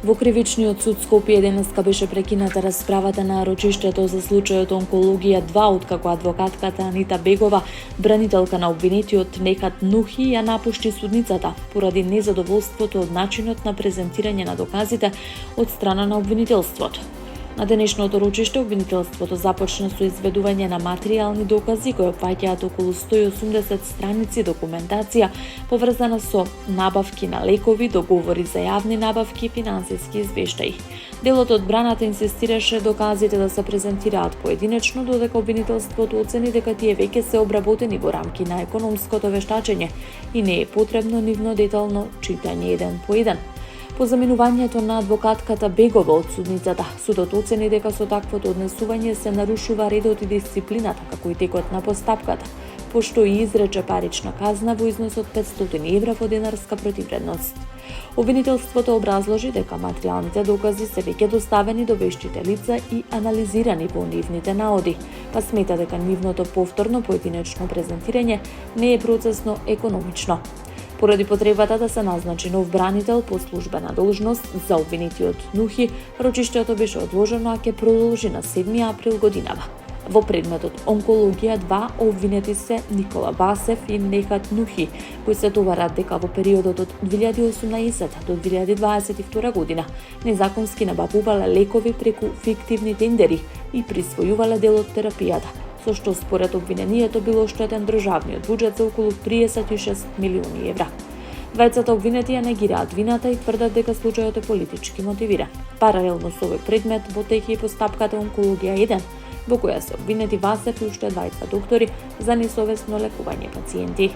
Во кривичниот суд Скопје денеска беше прекината расправата на рочиштето за случајот онкологија 2, откако адвокатката Анита Бегова, бранителка на обвинетиот Нехат Нухи, ја напушти судницата поради незадоволството од начинот на презентирање на доказите од страна на обвинителството. На денешното рочиште обвинителството започна со изведување на материјални докази кои опфаќаат околу 180 страници документација поврзана со набавки на лекови, договори за јавни набавки и финансиски извештаи. Дел од одбраната инсистираше доказите да се презентираат поединечно, додека обвинителството оцени дека тие веќе се обработени во рамки на економското вештачење и не е потребно нивно детално читање еден по еден. По заменувањето на адвокатката Бегова од судницата, судот оцени дека со таквото однесување се нарушува редот и дисциплината, како и текот на постапката, пошто и изрече парична казна во износ од 500 евра во денарска противредност. Обвинителството образложи дека материјалните докази се веќе доставени до вештите лица и анализирани по нивните наоди, па смета дека нивното повторно поединечно презентирање не е процесно економично. Поради потребата да се назначи нов бранител по службена должност за обвинетиот Нухи, рочиштето беше одложено, а ќе продолжи на 7 април годинава. Во предметот онкологија 2 обвинети се Никола Басев и Нехат Нухи, кои се товарат дека во периодот од 2018 до 2022 година незаконски набавувале лекови преку фиктивни тендери и присвојувале дел од терапијата, со што според обвинението било оштетен државниот буџет за околу 36 милиони евра. Двајцата обвинети ја негираат вината и тврдат дека случајот е политички мотивиран. Паралелно со овој предмет во тек е постапката онкологија 1, во која се обвинети Васев и уште двајца доктори за несовесно лекување пациенти.